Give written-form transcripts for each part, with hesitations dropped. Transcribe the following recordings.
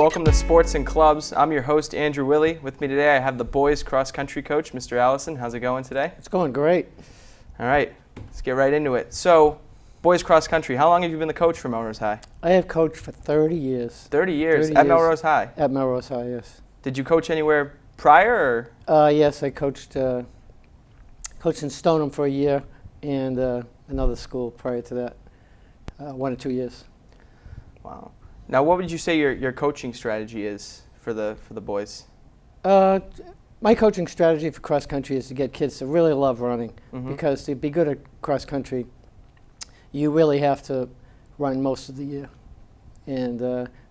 welcome to Sports and Clubs. I'm your host, Andrew Willey. With me today, I have the boys cross-country coach, Mr. Allison. How's it going today? It's going great. All right, let's get right into it. So, boys cross-country, how long have you been the coach for Melrose High? I have coached for 30 years. 30 years at Melrose High? At Melrose High, yes. Did you coach anywhere prior? Or? Yes, I coached in Stoneham for a year and another school prior to that, 1 or 2 years. Wow. Now, what would you say your coaching strategy is for the boys? My coaching strategy for cross country is to get kids to really love running, because to be good at cross country, you really have to run most of the year, and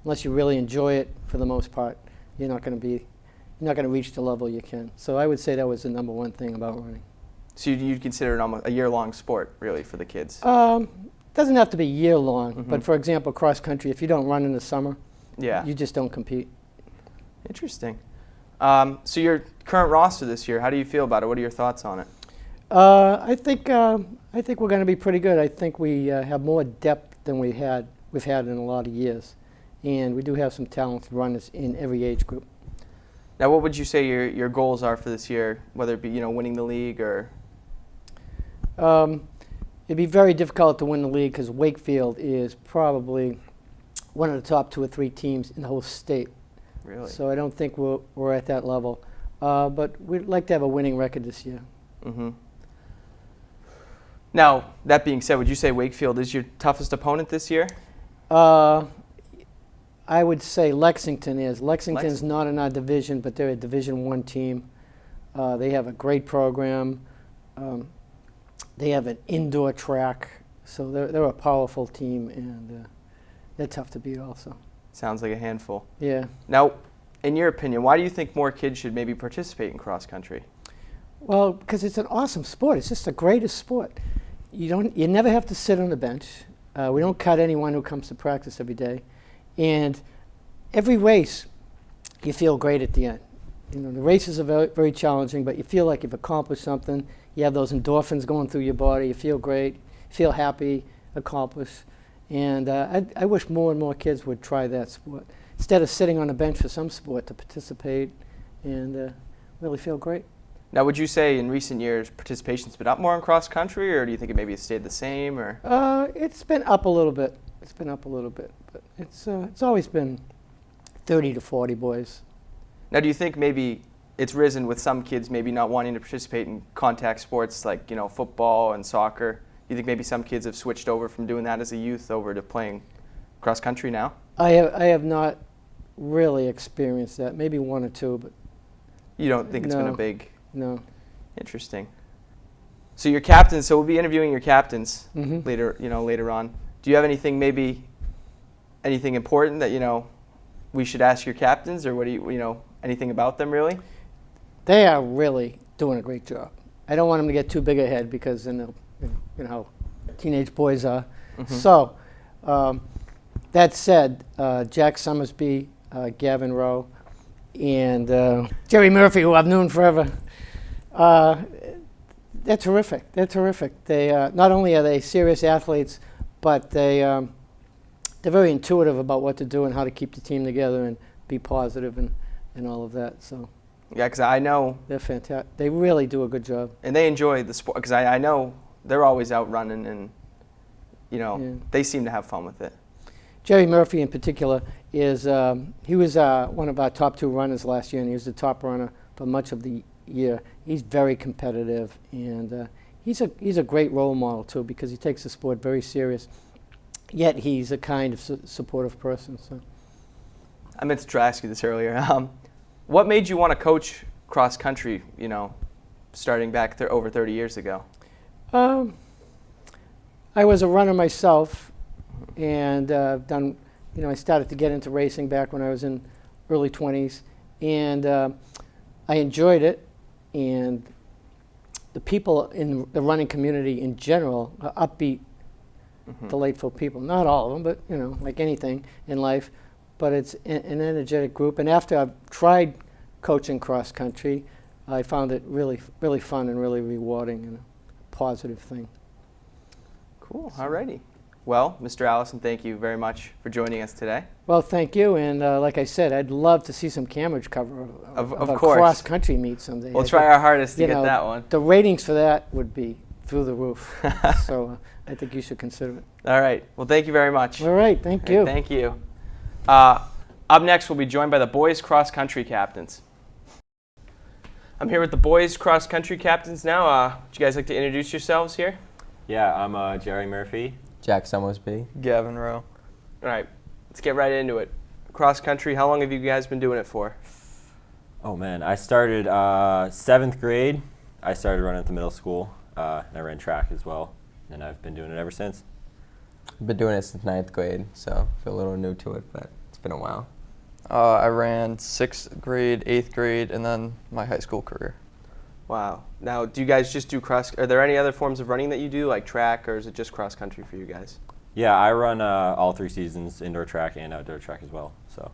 unless you really enjoy it, for the most part, you're not going to reach the level you can. So I would say that was the number one thing about running. So you'd consider it almost a year-long sport, really, for the kids? Doesn't have to be year-long, but for example, cross country, if you don't run in the summer, you just don't compete. Interesting. So your current roster this year, how do you feel about it? What are your thoughts on it? I think we're going to be pretty good. I think we have more depth than we've had in a lot of years, and we do have some talented runners in every age group. Now, what would you say your goals are for this year, whether it be winning the league or? It'd be very difficult to win the league because Wakefield is probably one of the top 2 or 3 teams in the whole state. Really? So I don't think we're at that level. But we'd like to have a winning record this year. Now, that being said, would you say Wakefield is your toughest opponent this year? I would say Lexington is. Lexington's not in our division, but they're a Division I team. They have a great program. They have an indoor track, so they're a powerful team, and they're tough to beat also. Sounds like a handful. Yeah. Now, in your opinion, why do you think more kids should maybe participate in cross country? Well, because it's an awesome sport. It's just the greatest sport. You never have to sit on the bench. We don't cut anyone who comes to practice every day, and every race, you feel great at the end. The races are very, very challenging, but you feel like you've accomplished something. You have those endorphins going through your body. You feel great, feel happy, accomplished. And I wish more and more kids would try that sport instead of sitting on a bench for some sport, to participate and really feel great. Now, would you say in recent years participation's been up more in cross country, or do you think it maybe stayed the same? Or it's been up a little bit. But it's always been 30 to 40 boys. Now, do you think maybe it's risen with some kids maybe not wanting to participate in contact sports like football and soccer? Do you think maybe some kids have switched over from doing that as a youth over to playing cross country now? I have not really experienced that. Maybe 1 or 2, but you don't think it's been a big? No. Interesting. So your captains. So we'll be interviewing your captains later on. Do you have anything important that we should ask your captains, or what do you anything about them really? They are really doing a great job. I don't want them to get too big ahead, because then how teenage boys are. So that said, Jack Summersby, Gavin Rowe, and Jerry Murphy, who I've known forever, they're terrific. They not only are they serious athletes, but they're very intuitive about what to do and how to keep the team together and be positive and all of that. So yeah, because I know they're fantastic. They really do a good job, and they enjoy the sport. Because I know they're always out running, and they seem to have fun with it. Jerry Murphy in particular is he was one of our top 2 runners last year, and he was the top runner for much of the year. He's very competitive, and he's a great role model too, because he takes the sport very serious. Yet he's a kind of supportive person. So I meant to try to ask you this earlier. What made you want to coach cross country? Starting back over 30 years ago. I was a runner myself, and done. I started to get into racing back when I was in early 20s, and I enjoyed it. And the people in the running community in general are upbeat, delightful people. Not all of them, but like anything in life. But it's an energetic group. And after I've tried coaching cross country, I found it really, really fun and really rewarding and a positive thing. Cool. Alrighty. Well, Mr. Allison, thank you very much for joining us today. Well, thank you. And like I said, I'd love to see some camera cover of Of a course. cross-country meet someday. We'll I try think, our hardest to you get know, that one. The ratings for that would be through the roof. So I think you should consider it. All right. Well, thank you very much. All right. Thank you. Thank you. Up next, we'll be joined by the boys cross-country captains. I'm here with the boys cross-country captains now. Would you guys like to introduce yourselves here? Yeah, I'm Jerry Murphy. Jack Summersby. Gavin Rowe. All right. Let's get right into it. Cross-country, how long have you guys been doing it for? Oh man, I started 7th grade. I started running at the middle school, and I ran track as well, and I've been doing it ever since. I've been doing it since 9th grade, so I feel a little new to it, but it's been a while. I ran 6th grade, 8th grade, and then my high school career. Wow. Now, do you guys just do are there any other forms of running that you do, like track, or is it just cross-country for you guys? Yeah, I run all 3 seasons, indoor track and outdoor track as well. So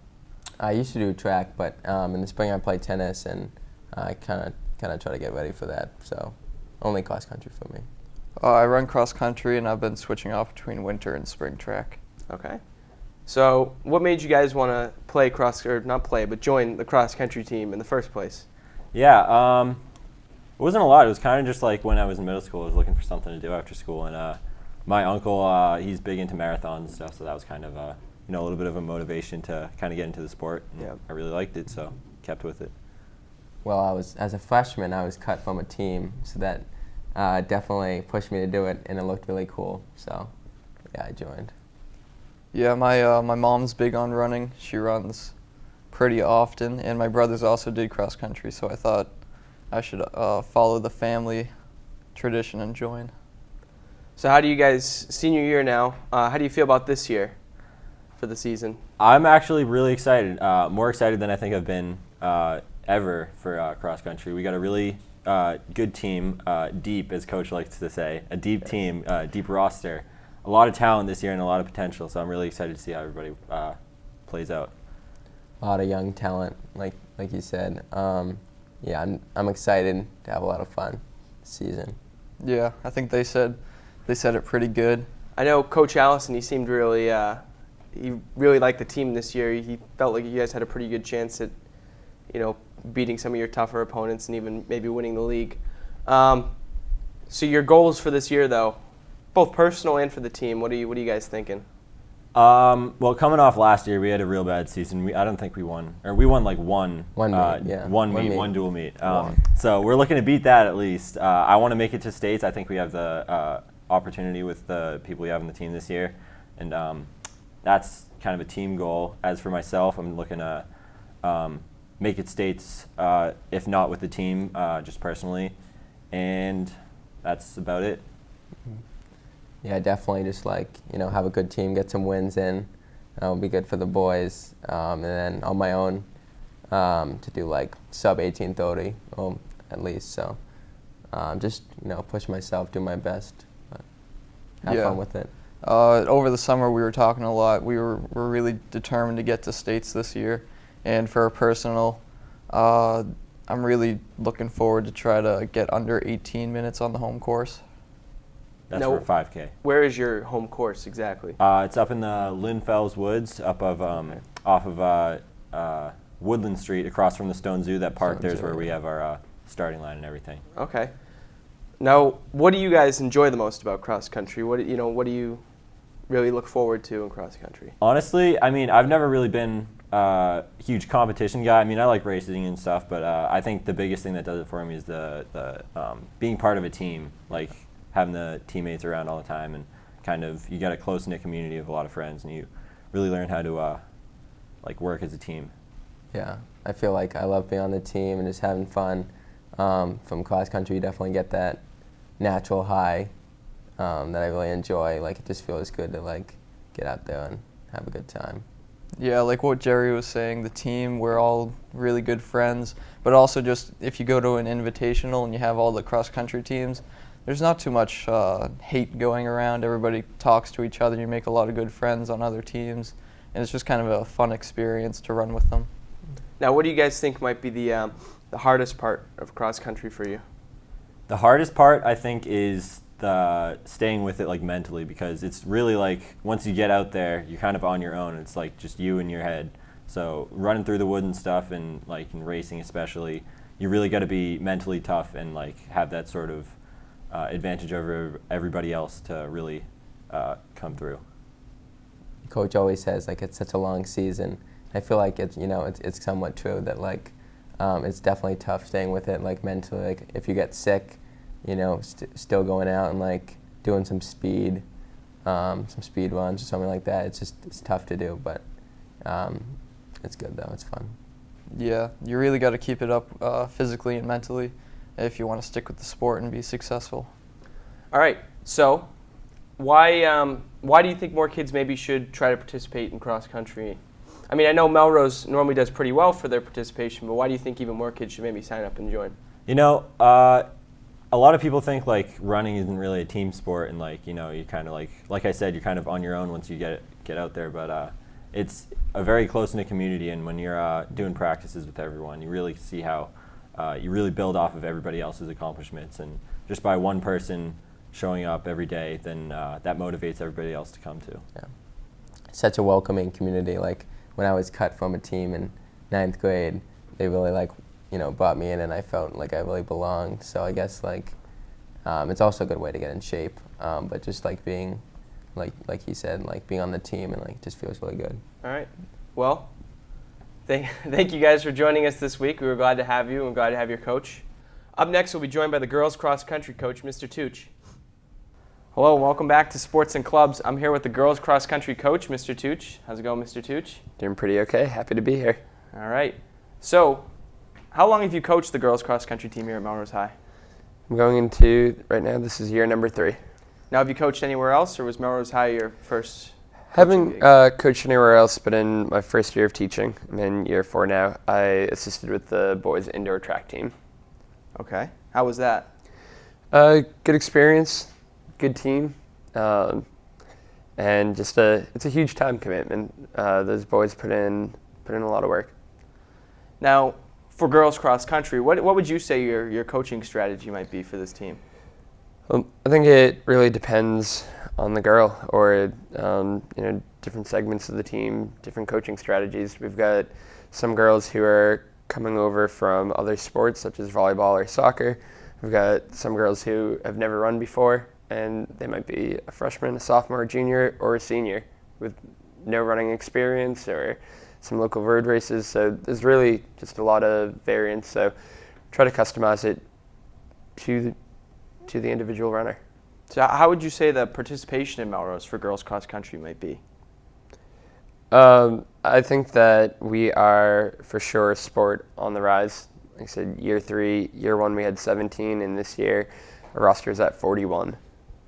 I used to do track, but in the spring I played tennis, and I kind of try to get ready for that, so only cross country for me. I run cross country, and I've been switching off between winter and spring track. Okay. So, what made you guys want to play join the cross-country team in the first place? yeah, it wasn't a lot. It was kind of just like when I was in middle school, I was looking for something to do after school, and my uncle, he's big into marathons and stuff, so that was kind of a little bit of a motivation to kind of get into the sport. And Yeah. I really liked it, so kept with it. Well, as a freshman, I was cut from a team, so that definitely pushed me to do it, and it looked really cool, so yeah, I joined. Yeah, my mom's big on running. She runs pretty often, and my brothers also did cross country, so I thought I should follow the family tradition and join. So, how do you guys, senior year now, how do you feel about this year for the season? I'm actually really excited, more excited than I think I've been ever for cross country. We got a really good team, deep, as Coach likes to say, a deep team, deep roster, a lot of talent this year and a lot of potential. So I'm really excited to see how everybody plays out. A lot of young talent, like you said. Yeah, I'm excited to have a lot of fun this season. Yeah, I think they said it pretty good. I know Coach Allison, he seemed really, he really liked the team this year. He felt like you guys had a pretty good chance at, beating some of your tougher opponents and even maybe winning the league. So your goals for this year, though, both personal and for the team, what are you guys thinking? Well, coming off last year, we had a real bad season. I don't think we won, or we won like one dual meet. So we're looking to beat that at least. I want to make it to states. I think we have the opportunity with the people we have on the team this year, and that's kind of a team goal. As for myself, I'm looking to make it states, if not with the team, just personally, and that's about it. Yeah, definitely just have a good team, get some wins in. It'll be good for the boys. And then on my own, to do sub 18:30, at least. So just, push myself, do my best, but have fun with it. Over the summer, we were talking a lot. We're really determined to get to states this year. And for a personal, I'm really looking forward to try to get under 18 minutes on the home course. That's No. for 5K. Where is your home course exactly? It's up in the Linfells Woods, off of Woodland Street, across from the Stone Zoo. That park there's where we have our starting line and everything. Okay. Now, what do you guys enjoy the most about cross country? What do you really look forward to in cross country? Honestly, I mean, I've never really been a huge competition guy. I mean, I like racing and stuff, but I think the biggest thing that does it for me is the being part of a team, like having the teammates around all the time, and kind of you got a close-knit community of a lot of friends, and you really learn how to work as a team. Yeah, I feel like I love being on the team and just having fun. From cross country, you definitely get that natural high that I really enjoy. It just feels good to get out there and have a good time. Yeah, like what Jerry was saying, the team, we're all really good friends, but also just if you go to an invitational and you have all the cross-country teams, there's not too much hate going around. Everybody talks to each other. You make a lot of good friends on other teams, and it's just kind of a fun experience to run with them. Now, what do you guys think might be the hardest part of cross country for you? The hardest part, I think, is the staying with it like mentally, because it's really like once you get out there, you're kind of on your own. It's like just you in your head. So running through the wood and stuff, and like in racing especially, you really got to be mentally tough and like have that sort of advantage over everybody else to really come through. Coach always says like it's such a long season. I feel like it's somewhat true that like it's definitely tough staying with it like mentally. Like if you get sick, still going out and like doing some speed runs or something like that. It's tough to do, but it's good though. It's fun. Yeah, you really got to keep it up physically and mentally if you want to stick with the sport and be successful. All right, so why do you think more kids maybe should try to participate in cross country? I mean, I know Melrose normally does pretty well for their participation, but why do you think even more kids should maybe sign up and join? A lot of people think like running isn't really a team sport, and like you kind of like I said, you're kind of on your own once you get out there. But it's a very close-knit community, and when you're doing practices with everyone, you really see how you really build off of everybody else's accomplishments, and just by one person showing up every day, then that motivates everybody else to come too. Yeah, such a welcoming community. Like when I was cut from a team in 9th grade, they really brought me in, and I felt like I really belonged. So I guess it's also a good way to get in shape. But just like being, like he said, like being on the team and like just feels really good. All right. Well, thank you guys for joining us this week. We were glad to have you and glad to have your coach. Up next, we'll be joined by the girls cross country coach, Mr. Tooch. Hello, welcome back to Sports and Clubs. I'm here with the girls cross country coach, Mr. Tooch. How's it going, Mr. Tooch? Doing pretty okay. Happy to be here. All right. So, how long have you coached the girls cross country team here at Melrose High? I'm going into, right now, this is year number 3. Now, have you coached anywhere else, or was Melrose High your first? Haven't coached anywhere else, but in my first year of teaching, I'm in year 4 now, I assisted with the boys indoor track team. Okay. How was that? Good experience, good team, and just it's a huge time commitment. Those boys put in a lot of work. Now, for girls cross country, what would you say your coaching strategy might be for this team? I think it really depends on the girl, or different segments of the team, different coaching strategies. We've got some girls who are coming over from other sports such as volleyball or soccer. We've got some girls who have never run before, and they might be a freshman, a sophomore, a junior, or a senior with no running experience or some local road races. So there's really just a lot of variance. So try to customize it to the individual runner. So how would you say the participation in Melrose for girls cross country might be? I think that we are for sure a sport on the rise. Like I said, year 3, year 1 we had 17, and this year our roster is at 41.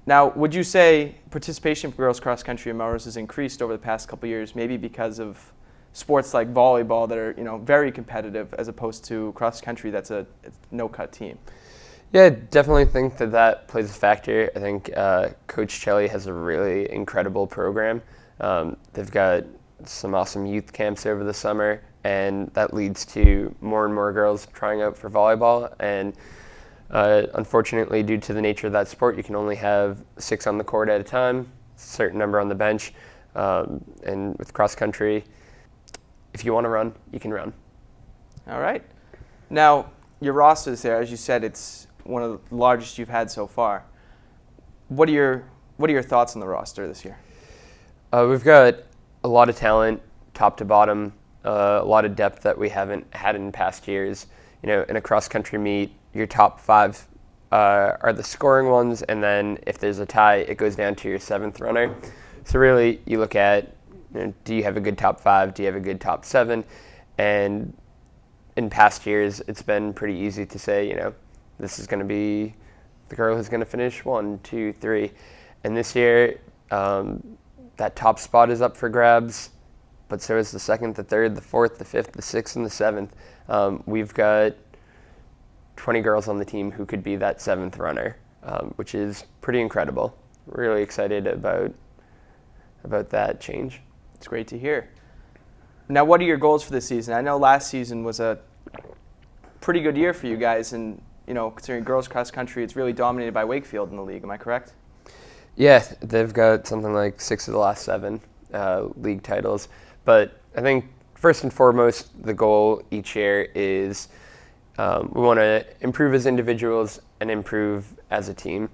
Now, would you say participation for girls cross country in Melrose has increased over the past couple of years, maybe because of sports like volleyball that are very competitive, as opposed to cross country that's a no-cut team? Yeah, I definitely think that plays a factor. I think Coach Chelly has a really incredible program. They've got some awesome youth camps over the summer, and that leads to more and more girls trying out for volleyball. And unfortunately, due to the nature of that sport, you can only have 6 on the court at a time, a certain number on the bench. And with cross country, if you want to run, you can run. All right. Now, your roster is there. As you said, it's one of the largest you've had so far. What are your thoughts on the roster this year? We've got a lot of talent, top to bottom, a lot of depth that we haven't had in past years. In a cross-country meet, your top 5 are the scoring ones, and then if there's a tie, it goes down to your 7th runner. So really, you look at, do you have a good top 5? Do you have a good top 7? And in past years, it's been pretty easy to say, this is going to be the girl who's going to finish 1, 2, 3. And this year, that top spot is up for grabs, but so is the 2nd, the 3rd, the 4th, the 5th, the 6th, and the 7th. We've got 20 girls on the team who could be that 7th runner, which is pretty incredible. Really excited about that change. It's great to hear. Now, what are your goals for this season? I know last season was a pretty good year for you guys, and considering girls cross country, it's really dominated by Wakefield in the league. Am I correct? Yeah, they've got something like 6 of the last 7 league titles. But I think first and foremost, the goal each year is we want to improve as individuals and improve as a team.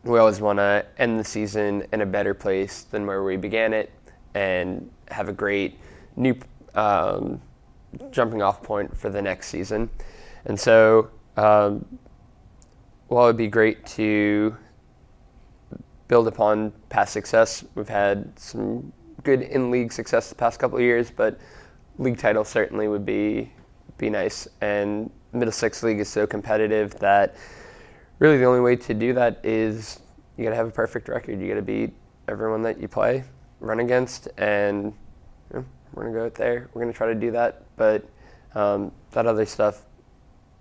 We always want to end the season in a better place than where we began it and have a great new jumping off point for the next season. And so while it would be great to build upon past success, we've had some good in-league success the past couple of years, but league title certainly would be nice. And Middlesex League is so competitive that really the only way to do that is you got to have a perfect record. You got to beat everyone that you play, run against, and we're going to go out there. We're going to try to do that. But that other stuff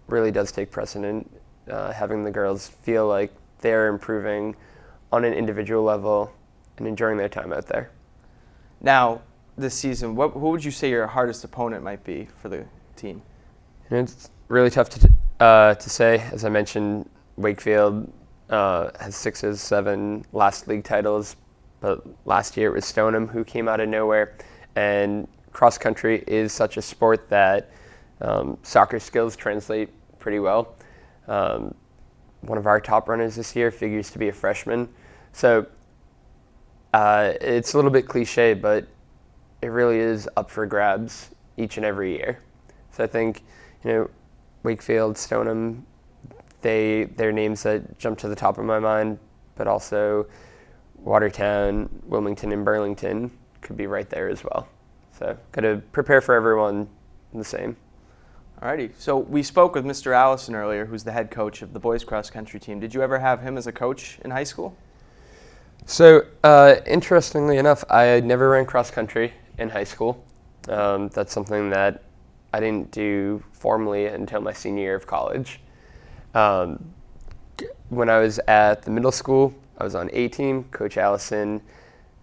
really does take precedent, having the girls feel like they're improving on an individual level and enjoying their time out there. Now, this season, who would you say your hardest opponent might be for the team? It's really tough to say. As I mentioned, Wakefield has 6 of 7 last league titles, but last year it was Stoneham who came out of nowhere. And cross country is such a sport that soccer skills translate pretty well. One of our top runners this year figures to be a freshman. So it's a little bit cliche, but it really is up for grabs each and every year. So I think, Wakefield, Stoneham, they're names that jump to the top of my mind, but also Watertown, Wilmington, and Burlington could be right there as well. So got to prepare for everyone the same. Alrighty. So we spoke with Mr. Allison earlier, who's the head coach of the boys cross country team. Did you ever have him as a coach in high school? So interestingly enough, I never ran cross country in high school. That's something that I didn't do formally until my senior year of college. When I was at the middle school, I was on A team, Coach Allison,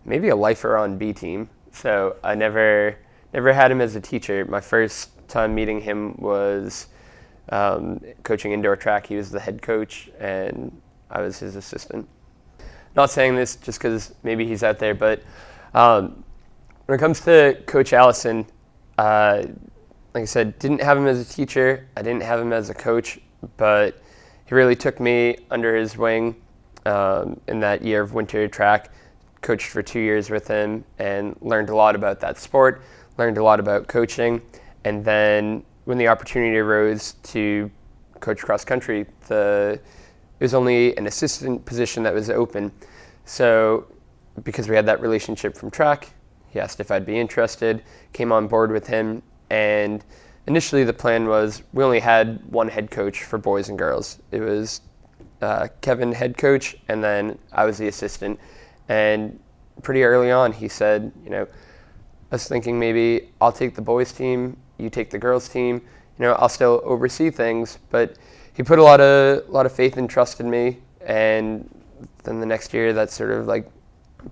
maybe a lifer on B team. So I never had him as a teacher. My first time meeting him was coaching indoor track. He was the head coach, and I was his assistant. Not saying this just because maybe he's out there, but when it comes to Coach Allison, like I said, didn't have him as a teacher. I didn't have him as a coach, but he really took me under his wing in that year of winter track. Coached for 2 years with him and learned a lot about that sport, learned a lot about coaching. And then when the opportunity arose to coach cross country, it was only an assistant position that was open. So because we had that relationship from track, he asked if I'd be interested, came on board with him. And initially the plan was we only had one head coach for boys and girls. It was Kevin, head coach, and then I was the assistant. And pretty early on, he said, I was thinking maybe I'll take the boys team, you take the girls team. I'll still oversee things, but he put a lot of faith and trust in me. And then the next year, that sort of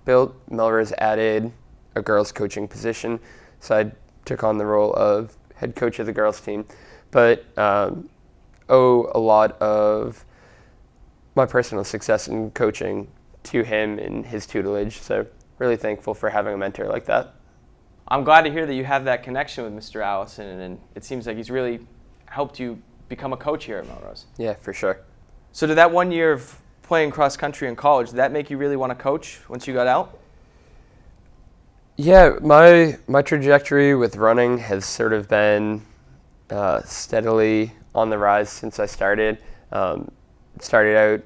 built. Melrose added a girls coaching position, so I took on the role of head coach of the girls team. But owe a lot of my personal success in coaching to him and his tutelage. So really thankful for having a mentor like that. I'm glad to hear that you have that connection with Mr. Allison, and it seems like he's really helped you become a coach here at Melrose. Yeah, for sure. So did that 1 year of playing cross country in college, did that make you really want to coach once you got out? Yeah, my trajectory with running has sort of been steadily on the rise since I started. Started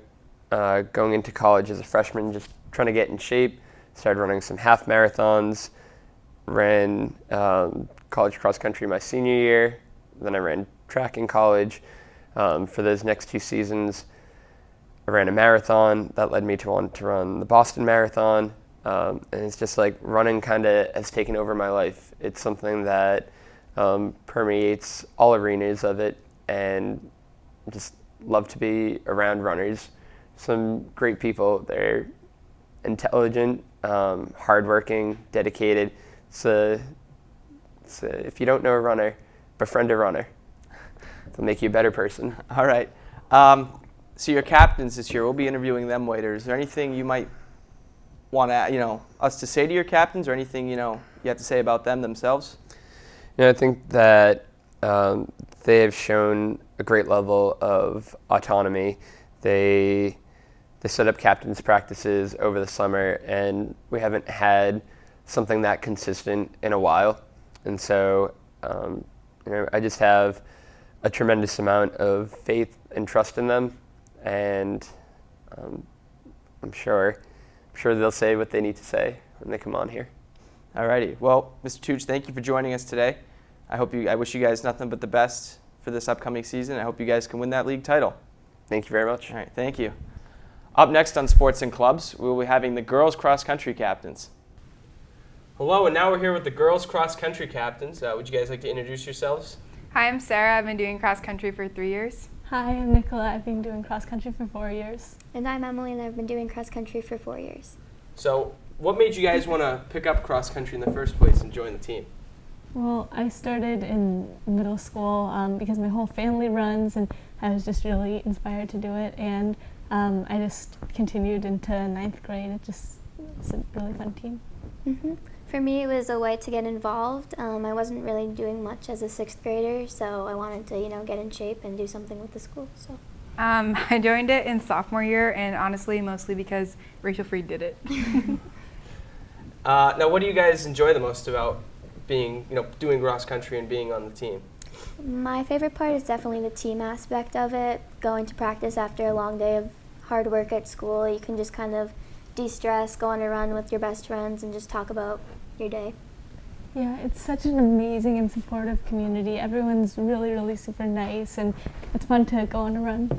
out going into college as a freshman, just trying to get in shape. Started running some half marathons, ran college cross country my senior year, then I ran track in college. For those next 2 seasons, I ran a marathon. That led me to want to run the Boston Marathon. And it's just running kind of has taken over my life. It's something that permeates all arenas of it, and just love to be around runners. Some great people. They're intelligent, hardworking, dedicated. So if you don't know a runner, befriend a runner. It'll make you a better person. All right. So your captains this year, we'll be interviewing them later. Is there anything you might want to, us to say to your captains, or anything you have to say about them themselves? Yeah, I think that they have shown a great level of autonomy. They set up captains practices over the summer, and we haven't had something that consistent in a while. And so, I just have a tremendous amount of faith and trust in them, and I'm sure they'll say what they need to say when they come on here. Alrighty. Well, Mr. Tooch, thank you for joining us today. I wish you guys nothing but the best for this upcoming season. I hope you guys can win that league title. Thank you very much. All right, thank you. Up next on Sports and Clubs, we will be having the girls cross country captains. Hello, and now we're here with the girls cross country captains. Would you guys like to introduce yourselves? Hi, I'm Sarah. I've been doing cross country for 3 years. Hi, I'm Nicola. I've been doing cross country for 4 years. And I'm Emily, and I've been doing cross country for 4 years. So, what made you guys want to pick up cross country in the first place and join the team? Well, I started in middle school because my whole family runs, and I was just really inspired to do it. And I just continued into 9th grade. It's a really fun team. Mm-hmm. For me, it was a way to get involved. I wasn't really doing much as a 6th grader, so I wanted to, get in shape and do something with the school. So. I joined it in sophomore year, and honestly, mostly because Rachel Freed did it. Now, what do you guys enjoy the most about being, doing cross country and being on the team? My favorite part is definitely the team aspect of it. Going to practice after a long day of hard work at school, you can just kind of de-stress, go on a run with your best friends, and just talk about your day. Yeah, it's such an amazing and supportive community. Everyone's really, really super nice, and it's fun to go on a run.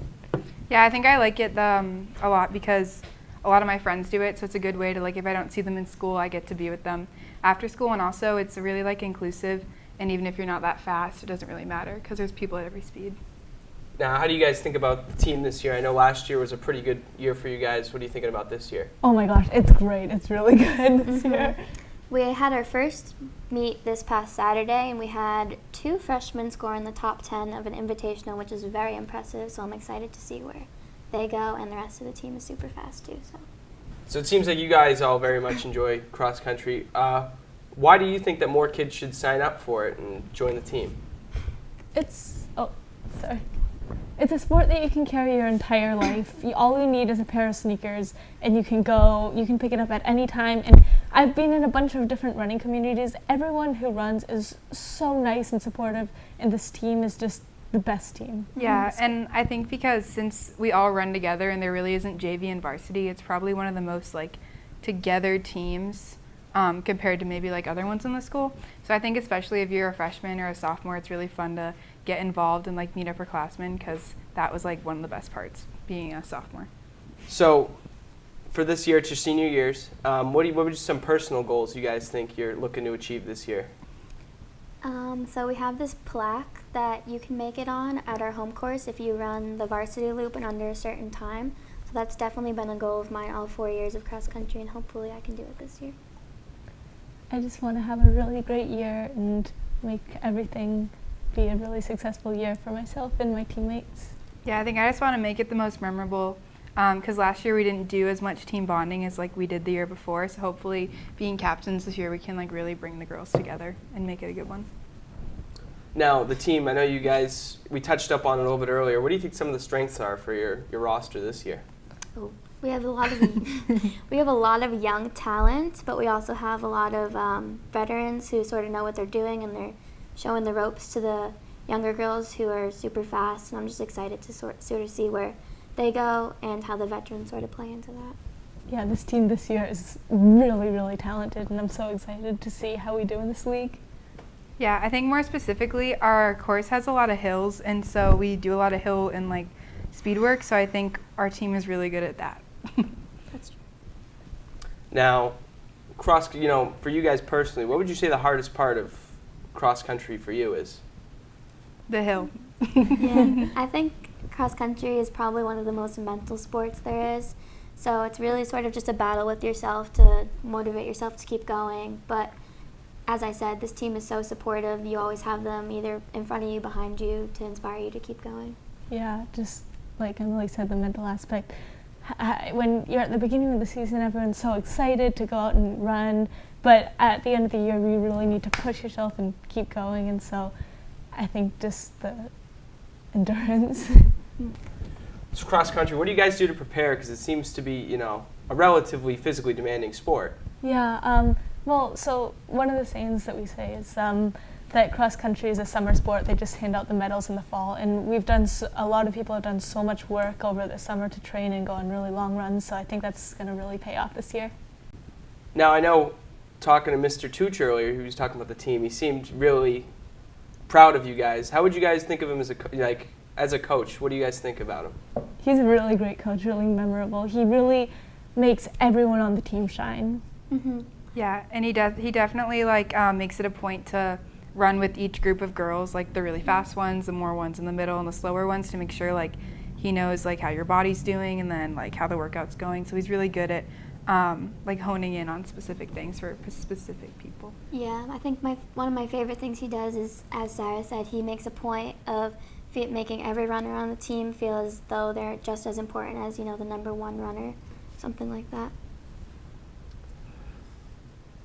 Yeah, I think I like it a lot because a lot of my friends do it, so it's a good way to, if I don't see them in school, I get to be with them after school, and also it's really, inclusive, and even if you're not that fast, it doesn't really matter because there's people at every speed. Now, how do you guys think about the team this year? I know last year was a pretty good year for you guys. What are you thinking about this year? Oh my gosh, it's great. It's really good this year. We had our first meet this past Saturday, and we had 2 freshmen score in the top 10 of an invitational, which is very impressive, so I'm excited to see where they go, and the rest of the team is super fast too. So it seems like you guys all very much enjoy cross country. Why do you think that more kids should sign up for it and join the team? It's a sport that you can carry your entire life. All you need is a pair of sneakers, and you can pick it up at any time. And I've been in a bunch of different running communities. Everyone who runs is so nice and supportive, and this team is just the best team. Yeah, and I think because since we all run together and there really isn't JV and varsity, it's probably one of the most together teams compared to maybe other ones in the school. So I think especially if you're a freshman or a sophomore, it's really fun to get involved and meet upperclassmen, because that was one of the best parts, being a sophomore. So for this year, it's your senior years. What were some personal goals you guys think you're looking to achieve this year? So we have this plaque that you can make it on at our home course if you run the varsity loop and under a certain time. So that's definitely been a goal of mine all 4 years of cross country, and hopefully I can do it this year. I just want to have a really great year and make everything be a really successful year for myself and my teammates. Yeah, I think I just want to make it the most memorable, because last year we didn't do as much team bonding as we did the year before. So hopefully, being captains this year, we can really bring the girls together and make it a good one. Now, the team, I know you guys, we touched up on it a little bit earlier. What do you think some of the strengths are for your roster this year? Oh, we have a lot of young talent, but we also have a lot of veterans who sort of know what they're doing, and they're showing the ropes to the younger girls who are super fast. And I'm just excited to sort of see where they go and how the veterans sort of play into that. Yeah, this team this year is really, really talented, and I'm so excited to see how we do in this league. Yeah, I think more specifically, our course has a lot of hills, and so we do a lot of hill and speed work, so I think our team is really good at that. That's true. Now, for you guys personally, what would you say the hardest part of cross country for you is? The hill. Yeah, I think cross country is probably one of the most mental sports there is. So it's really sort of just a battle with yourself to motivate yourself to keep going. But as I said, this team is so supportive. You always have them either in front of you, behind you, to inspire you to keep going. Yeah, just like Emily said, the mental aspect. When you're at the beginning of the season, everyone's so excited to go out and run, but at the end of the year, you really need to push yourself and keep going, and so I think just the endurance. It's cross country. What do you guys do to prepare? Because it seems to be, you know, a relatively physically demanding sport. Yeah, well, so one of the sayings that we say is that cross country is a summer sport. They just hand out the medals in the fall, and we've done a lot of people have done so much work over the summer to train and go on really long runs, so I think that's going to really pay off this year. Now, I know, talking to Mr. Tooch earlier, he was talking about the team, he seemed really proud of you guys. How would you guys think of him as a coach? What do you guys think about him? He's a really great coach, really memorable. He really makes everyone on the team shine. Mm-hmm. Yeah, and he definitely makes it a point to run with each group of girls, like the really fast ones, the more ones in the middle, and the slower ones, to make sure he knows how your body's doing and then how the workout's going. So he's really good at honing in on specific things for specific people. Yeah, I think one of my favorite things he does is, as Sarah said, he makes a point of making every runner on the team feel as though they're just as important as, the number one runner, something like that.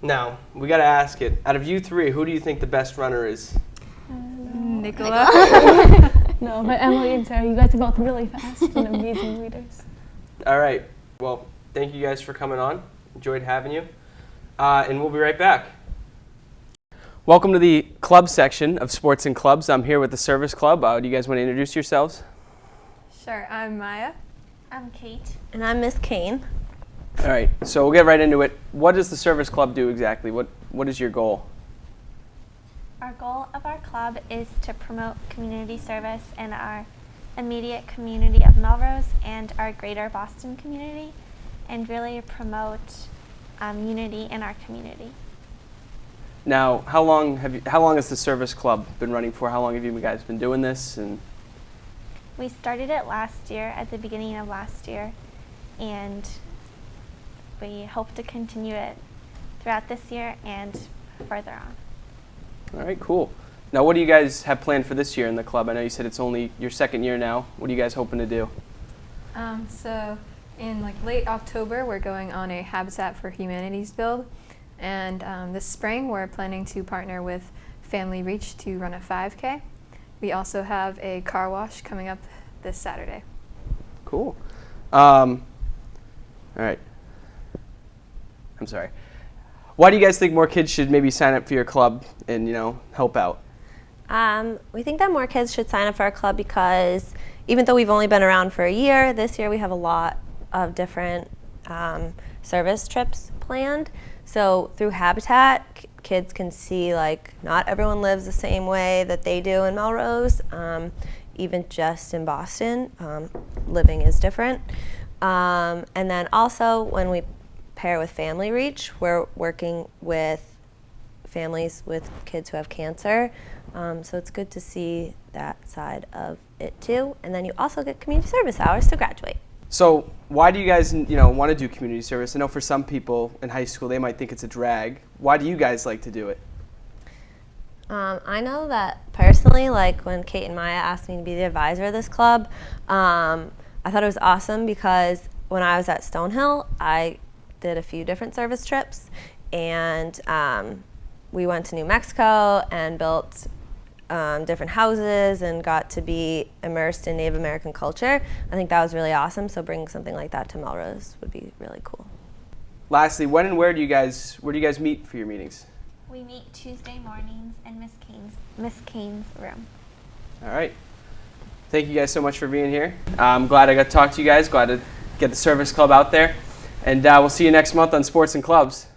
Now, we got to ask it. Out of you three, who do you think the best runner is? Nicola. No, but Emily and Sarah, you guys are both really fast and amazing leaders. All right. Well, thank you guys for coming on. Enjoyed having you. And we'll be right back. Welcome to the club section of Sports and Clubs. I'm here with the Service Club. Do you guys want to introduce yourselves? Sure. I'm Maya. I'm Kate. And I'm Miss Kane. All right. So we'll get right into it. What does the Service Club do exactly? What is your goal? Our goal of our club is to promote community service in our immediate community of Melrose and our greater Boston community, and really promote unity in our community. Now, how long has the Service Club been running for? How long have you guys been doing this? And we started it last year, at the beginning of last year, and we hope to continue it throughout this year and further on. All right, cool. Now, what do you guys have planned for this year in the club? I know you said it's only your second year now. What are you guys hoping to do? So in late October, we're going on a Habitat for Humanities build. And this spring, we're planning to partner with Family Reach to run a 5K. We also have a car wash coming up this Saturday. Cool. All right. I'm sorry. Why do you guys think more kids should maybe sign up for your club and, help out? We think that more kids should sign up for our club because even though we've only been around for a year, this year we have a lot of different service trips planned. So through Habitat, kids can see not everyone lives the same way that they do in Melrose. Even just in Boston, living is different. And then also when we pair with Family Reach, we're working with families with kids who have cancer. So it's good to see that side of it too. And then you also get community service hours to graduate. So why do you guys, want to do community service? I know for some people in high school, they might think it's a drag. Why do you guys like to do it? I know that personally, when Kate and Maya asked me to be the advisor of this club, I thought it was awesome because when I was at Stonehill, I did a few different service trips, and we went to New Mexico and built different houses and got to be immersed in Native American culture. I think that was really awesome, so bringing something like that to Melrose would be really cool. Lastly, when and where do you guys meet for your meetings? We meet Tuesday mornings in Miss Kane's room. All right. Thank you guys so much for being here. I'm glad I got to talk to you guys, glad to get the Service Club out there. And we'll see you next month on Sports and Clubs.